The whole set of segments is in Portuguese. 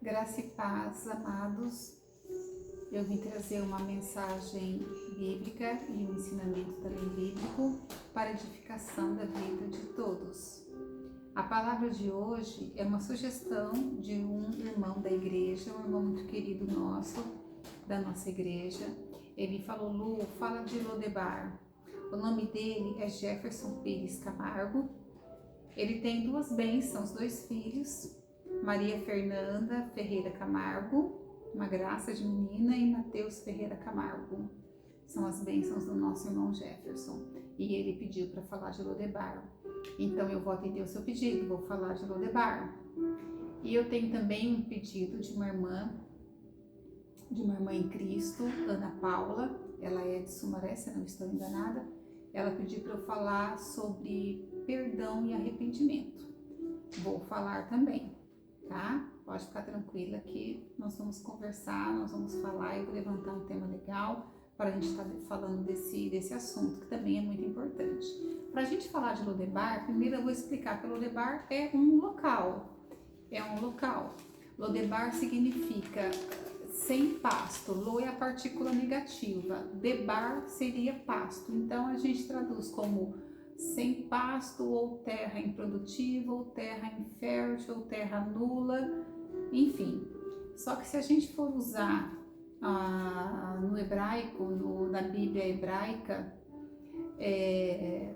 Graça e paz, amados. Eu vim trazer uma mensagem bíblica e um ensinamento também bíblico para a edificação da vida de todos. A palavra de hoje é uma sugestão de um irmão da igreja, um irmão muito querido nosso, da nossa igreja. Ele falou: Lu, fala de Lodebar. O nome dele é Jefferson Pires Camargo. Ele tem duas bênçãos, dois filhos, Maria Fernanda Ferreira Camargo, uma graça de menina, e Mateus Ferreira Camargo. São as bênçãos do nosso irmão Jefferson. E ele pediu para falar de Lodebar. Então eu vou atender o seu pedido, vou falar de Lodebar. E eu tenho também um pedido de uma irmã em Cristo, Ana Paula. Ela é de Sumaré, se não estou enganada. Ela pediu para eu falar sobre perdão e arrependimento. Vou falar também, tá? Pode ficar tranquila que nós vamos conversar, nós vamos falar e vou levantar um tema legal para a gente estar falando desse assunto, que também é muito importante. Para a gente falar de Lodebar, primeiro eu vou explicar que Lodebar é um local. Lodebar significa sem pasto. Lo é a partícula negativa, debar seria pasto. Então a gente traduz como sem pasto, ou terra improdutiva, ou terra infértil, ou terra nula, enfim. Só que se a gente for usar no hebraico, na Bíblia hebraica,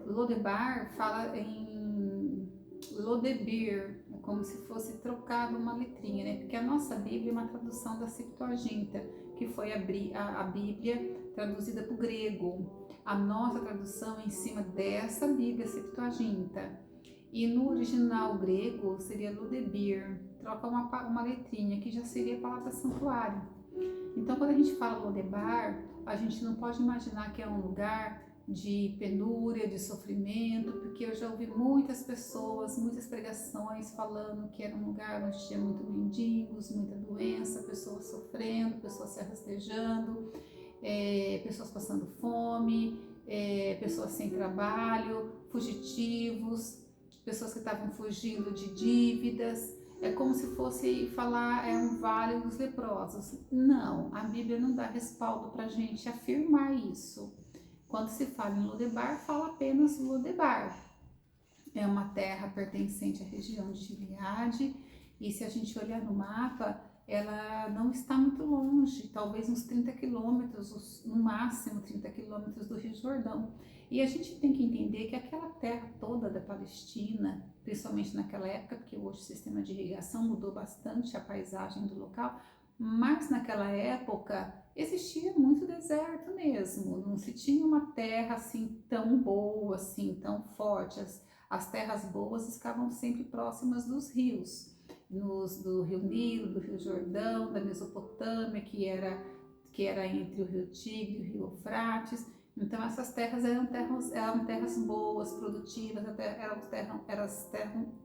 Lodebar fala em Lodebir, como se fosse trocado uma letrinha, né? Porque a nossa Bíblia é uma tradução da Septuaginta, que foi a Bíblia traduzida para o grego. A nossa tradução é em cima dessa Bíblia Septuaginta. E no original grego seria Lodebir, troca uma letrinha, que já seria a palavra santuário. Então, quando a gente fala Lodebar, a gente não pode imaginar que é um lugar de penúria, de sofrimento, porque eu já ouvi muitas pessoas, muitas pregações falando que era um lugar onde tinha muito mendigos, muita doença, pessoas sofrendo, pessoas se rastejando, pessoas passando fome, pessoas sem trabalho, fugitivos, pessoas que estavam fugindo de dívidas. É como se fosse falar um vale dos leprosos. Não, a Bíblia não dá respaldo para a gente afirmar isso. Quando se fala em Lodebar, fala apenas Lodebar. É uma terra pertencente à região de Gileade, e se a gente olhar no mapa, ela não está muito longe, talvez uns 30 quilômetros, no máximo 30 quilômetros do Rio Jordão. E a gente tem que entender que aquela terra toda da Palestina, principalmente naquela época, porque hoje o sistema de irrigação mudou bastante a paisagem do local, mas naquela época existia muito deserto mesmo, não se tinha uma terra assim tão boa, assim, tão forte. As terras boas ficavam sempre próximas dos rios, do Rio Nilo, do Rio Jordão, da Mesopotâmia, que era entre o Rio Tigre e o Rio Eufrates. Então essas terras eram terras boas, produtivas, eram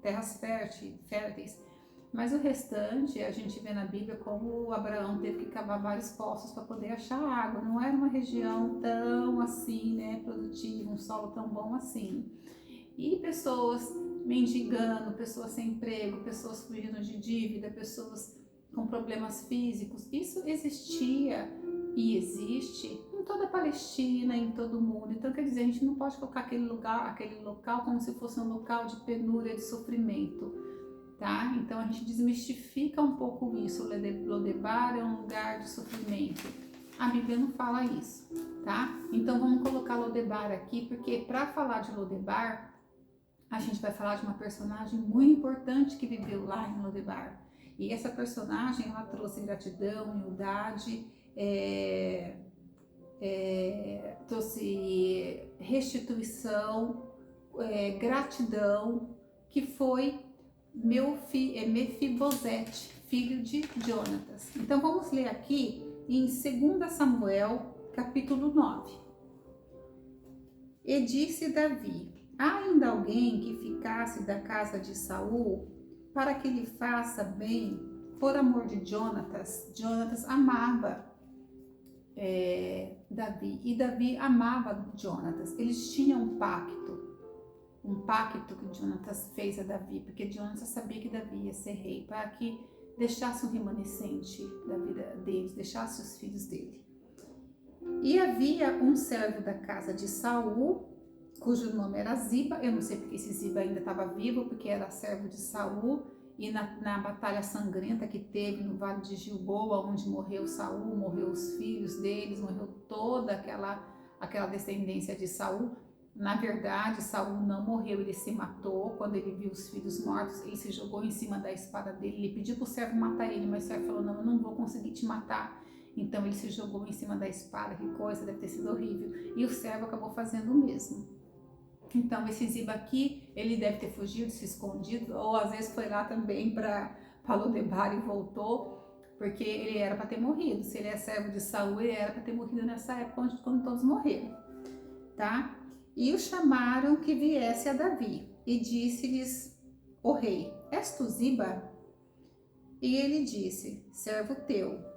terras férteis. Mas o restante, a gente vê na Bíblia como Abraão teve que cavar vários poços para poder achar água. Não era uma região tão assim, né, produtiva, um solo tão bom assim. E pessoas mendigando, pessoas sem emprego, pessoas fugindo de dívida, pessoas com problemas físicos. Isso existia e existe em toda a Palestina, em todo o mundo. Então, quer dizer, a gente não pode colocar aquele local como se fosse um local de penúria, de sofrimento. Tá? Então a gente desmistifica um pouco isso. Lodebar é um lugar de sofrimento. A Bíblia não fala isso, tá? Então vamos colocar Lodebar aqui, porque para falar de Lodebar, a gente vai falar de uma personagem muito importante que viveu lá em Lodebar. E essa personagem, ela trouxe gratidão, humildade, trouxe restituição, gratidão, que foi Mefibosete, filho de Jonatas. Então vamos ler aqui em 2 Samuel, capítulo 9. E disse Davi: há ainda alguém que ficasse da casa de Saul, para que lhe faça bem, por amor de Jonatas. Jonatas amava Davi, e Davi amava Jonatas. Eles tinham um pacto que Jonatas fez a Davi, porque Jonatas sabia que Davi ia ser rei, para que deixasse um remanescente da vida deles, deixasse os filhos dele. E havia um servo da casa de Saul, cujo nome era Ziba. Eu não sei porque esse Ziba ainda estava vivo, porque era servo de Saul. E na batalha sangrenta que teve no Vale de Gilboa, onde morreu Saul, morreu os filhos deles, morreu toda aquela descendência de Saul. Na verdade, Saul não morreu, ele se matou. Quando ele viu os filhos mortos, ele se jogou em cima da espada dele. Ele pediu para o servo matar ele, mas o servo falou: não, eu não vou conseguir te matar. Então ele se jogou em cima da espada. Que coisa, deve ter sido horrível. E o servo acabou fazendo o mesmo. Então esse Ziba aqui, ele deve ter fugido, se escondido, ou às vezes foi lá também para Lodebar e voltou, porque ele era para ter morrido. Se ele é servo de Saul, ele era para ter morrido nessa época, quando todos morreram, tá? E o chamaram que viesse a Davi, e disse-lhes o rei: és tu Ziba? E ele disse: servo teu.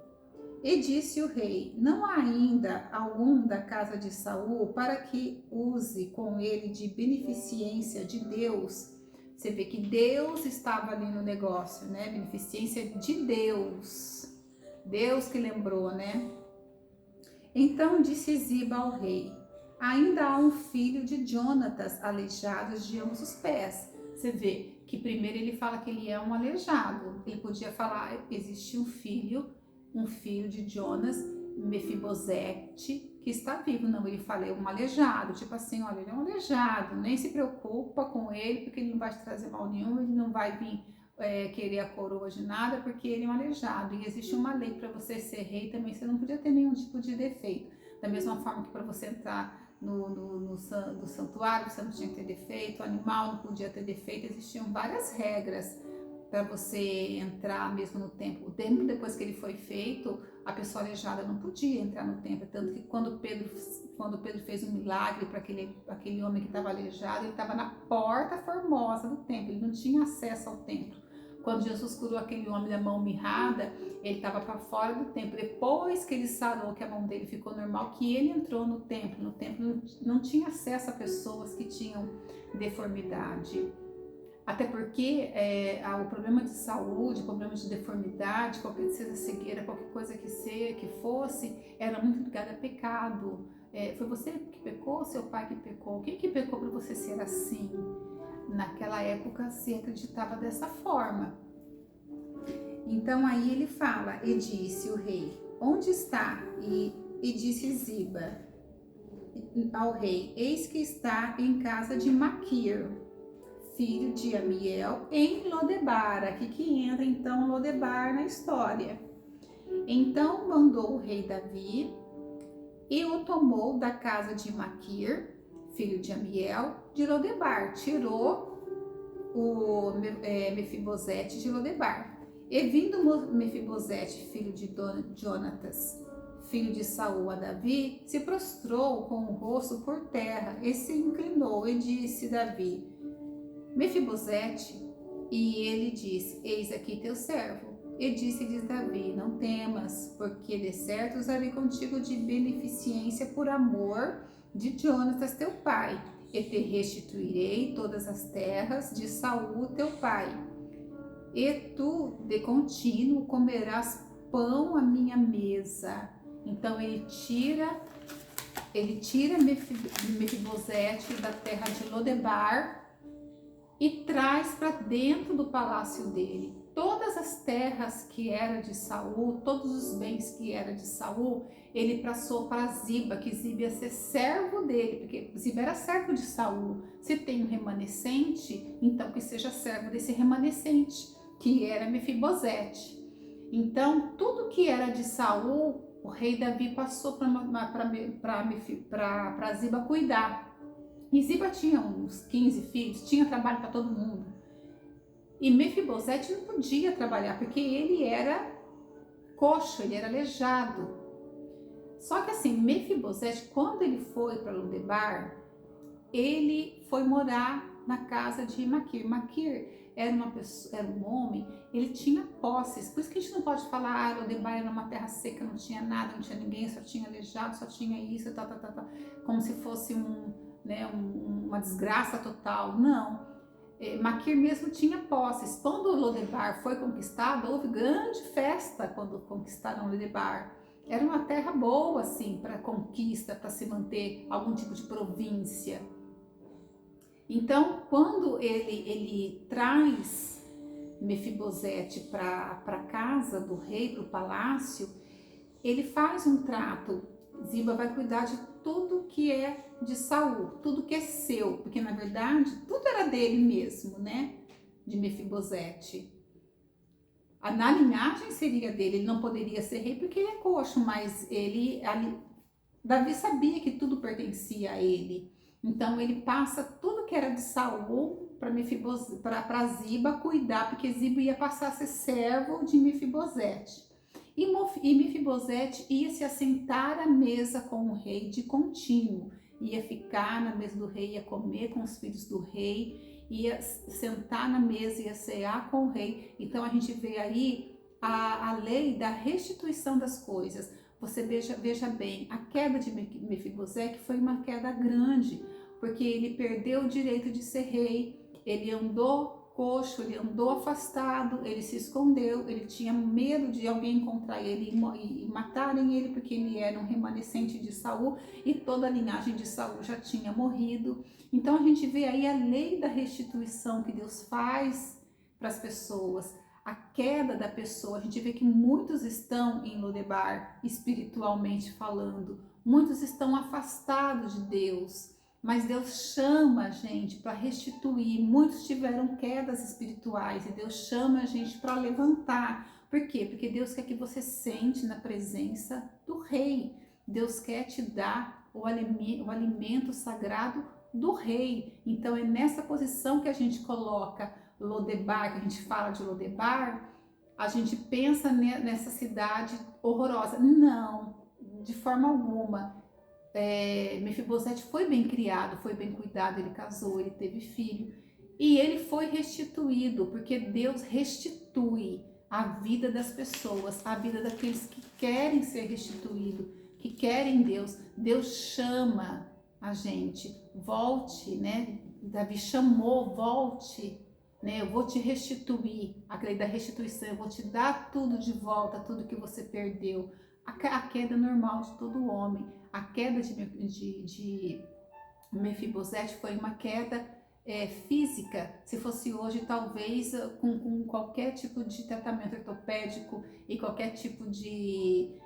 E disse o rei: não há ainda algum da casa de Saul para que use com ele de beneficência de Deus? Você vê que Deus estava ali no negócio, né? Beneficência de Deus. Deus que lembrou, né? Então disse Ziba ao rei: ainda há um filho de Jonatas, aleijado de ambos os pés. Você vê que primeiro ele fala que ele é um aleijado. Ele podia falar: existe um filho de Jonas, Mefibosete, que está vivo. Não, ele fala: é um aleijado. Tipo assim, olha, ele é um aleijado. Nem se preocupa com ele, porque ele não vai te trazer mal nenhum, ele não vai vir querer a coroa de nada, porque ele é um aleijado. E existe uma lei para você ser rei também, você não podia ter nenhum tipo de defeito. Da mesma forma que para você entrar no santuário, você não tinha que ter defeito, o animal não podia ter defeito, existiam várias regras para você entrar mesmo no templo. O templo, depois que ele foi feito, a pessoa aleijada não podia entrar no templo, tanto que quando Pedro fez um milagre para aquele homem que estava aleijado, ele estava na porta formosa do templo, ele não tinha acesso ao templo. Quando Jesus curou aquele homem da mão mirrada, ele estava para fora do templo. Depois que ele sarou, que a mão dele ficou normal, que ele entrou no templo. No templo não tinha acesso a pessoas que tinham deformidade. Até porque o problema de saúde, problema de deformidade, qualquer seja cegueira, qualquer coisa que fosse, era muito ligada a pecado. Foi você que pecou, seu pai que pecou? Quem que pecou para você ser assim? Naquela época se acreditava dessa forma. Então aí ele fala: e disse o rei: onde está? E disse Ziba ao rei: eis que está em casa de Maquir, filho de Amiel, em Lodebar. Aqui que entra então Lodebar na história. Então mandou o rei Davi e o tomou da casa de Maquir, filho de Amiel, de Lodebar. Tirou o Mefibosete de Lodebar. E vindo Mefibosete, filho de Jonatas, filho de Saul, a Davi, se prostrou com o rosto por terra e se inclinou e disse Davi: Mefibosete. E ele disse: eis aqui teu servo. E disse-lhes Davi: não temas, porque de certo usarei contigo de beneficência por amor de Jonatas teu pai, e te restituirei todas as terras de Saul teu pai. E tu de contínuo comerás pão à minha mesa. Então ele tira Mefibosete da terra de Lodebar e traz para dentro do palácio dele. Todas as terras que era de Saul, todos os bens que era de Saul, ele passou para Ziba, que Ziba ia ser servo dele, porque Ziba era servo de Saul. Se tem um remanescente, então que seja servo desse remanescente, que era Mefibosete. Então, tudo que era de Saul, o rei Davi passou para Ziba cuidar. E Ziba tinha uns 15 filhos, tinha trabalho para todo mundo. E Mefibosete não podia trabalhar, porque ele era coxo, ele era aleijado. Só que assim, Mefibosete, quando ele foi para Lodebar, ele foi morar na casa de Maquir. Maquir era um homem, ele tinha posses. Por isso que a gente não pode falar, Lodebar era uma terra seca, não tinha nada, não tinha ninguém, só tinha aleijado, só tinha isso, como se fosse uma desgraça total. Não. Maquir mesmo tinha posses. Quando Lodebar foi conquistado, houve grande festa quando conquistaram Lodebar. Era uma terra boa, assim, para conquista, para se manter algum tipo de província. Então, quando ele traz Mefibosete para a casa do rei, para o palácio, ele faz um trato. Ziba vai cuidar de tudo que é de Saul, tudo que é seu, porque na verdade tudo era dele mesmo, né? De Mefibosete. Na linhagem seria dele, ele não poderia ser rei porque ele é coxo, mas Davi sabia que tudo pertencia a ele. Então ele passa tudo que era de Saul para Ziba cuidar, porque Ziba ia passar a ser servo de Mefibosete. E Mefibosete ia se assentar à mesa com o rei de contínuo, ia ficar na mesa do rei, ia comer com os filhos do rei, ia sentar na mesa, ia cear com o rei. Então a gente vê aí a lei da restituição das coisas. Você veja bem, a queda de Mefibosete foi uma queda grande, porque ele perdeu o direito de ser rei, ele andou coxo, ele andou afastado, ele se escondeu, ele tinha medo de alguém encontrar ele e matarem ele, porque ele era um remanescente de Saul e toda a linhagem de Saul já tinha morrido. Então a gente vê aí a lei da restituição que Deus faz para as pessoas. A queda da pessoa, a gente vê que muitos estão em Lodebar, espiritualmente falando, muitos estão afastados de Deus, mas Deus chama a gente para restituir. Muitos tiveram quedas espirituais e Deus chama a gente para levantar. Por quê? Porque Deus quer que você sente na presença do rei. Deus quer te dar o alimento sagrado do rei. Então é nessa posição que a gente coloca Lodebar, que a gente fala de Lodebar, a gente pensa nessa cidade horrorosa. Não, de forma alguma. Mefibosete foi bem criado, foi bem cuidado, ele casou, ele teve filho e ele foi restituído, porque Deus restitui a vida das pessoas, a vida daqueles que querem ser restituídos, que querem Deus. Deus chama a gente, volte, né? Davi chamou, volte, né? Eu vou te restituir, a lei da restituição, eu vou te dar tudo de volta, tudo que você perdeu. A queda normal de todo homem. A queda de Mefibosete foi uma queda física. Se fosse hoje, talvez com qualquer tipo de tratamento ortopédico e qualquer tipo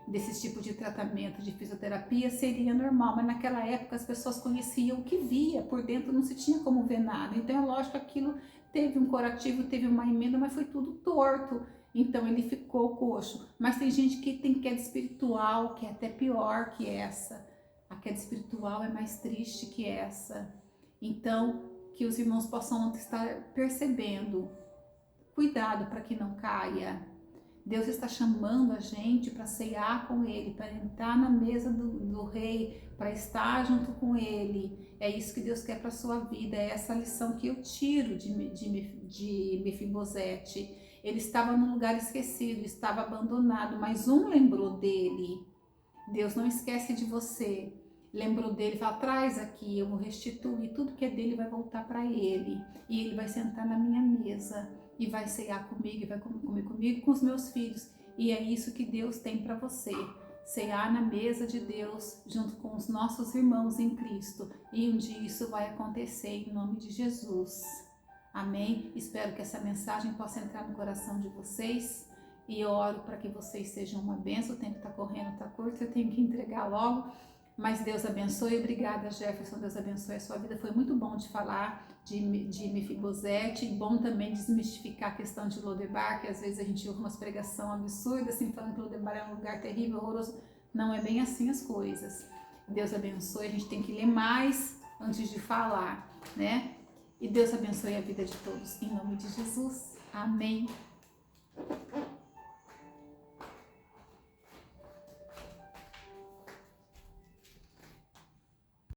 desses tipos de tratamento de fisioterapia seria normal, mas naquela época as pessoas conheciam o que via, por dentro não se tinha como ver nada. Então é lógico que aquilo teve um curativo, teve uma emenda, mas foi tudo torto. Então ele ficou coxo. Mas tem gente que tem queda espiritual, que é até pior que essa. A queda espiritual é mais triste que essa. Então, que os irmãos possam estar percebendo. Cuidado para que não caia. Deus está chamando a gente para ceiar com Ele, para entrar na mesa do rei, para estar junto com Ele. É isso que Deus quer para a sua vida. É essa lição que eu tiro de Mefibosete. Ele estava num lugar esquecido, estava abandonado, mas um lembrou dele. Deus não esquece de você. Lembrou dele, fala, traz aqui, eu vou restituir, tudo que é dele vai voltar para ele. E ele vai sentar na minha mesa e vai ceiar comigo, e vai comer comigo e com os meus filhos. E é isso que Deus tem para você. Cear na mesa de Deus, junto com os nossos irmãos em Cristo. E um dia isso vai acontecer em nome de Jesus. Amém? Espero que essa mensagem possa entrar no coração de vocês e eu oro para que vocês sejam uma bênção. O tempo está correndo, está curto, eu tenho que entregar logo, mas Deus abençoe. Obrigada, Jefferson, Deus abençoe a sua vida. Foi muito bom de falar de Mefibosete e bom também desmistificar a questão de Lodebar, que às vezes a gente ouve umas pregação absurdas, assim, falando que Lodebar é um lugar terrível, horroroso. Não é bem assim as coisas. Deus abençoe, a gente tem que ler mais antes de falar, né? E Deus abençoe a vida de todos, em nome de Jesus. Amém.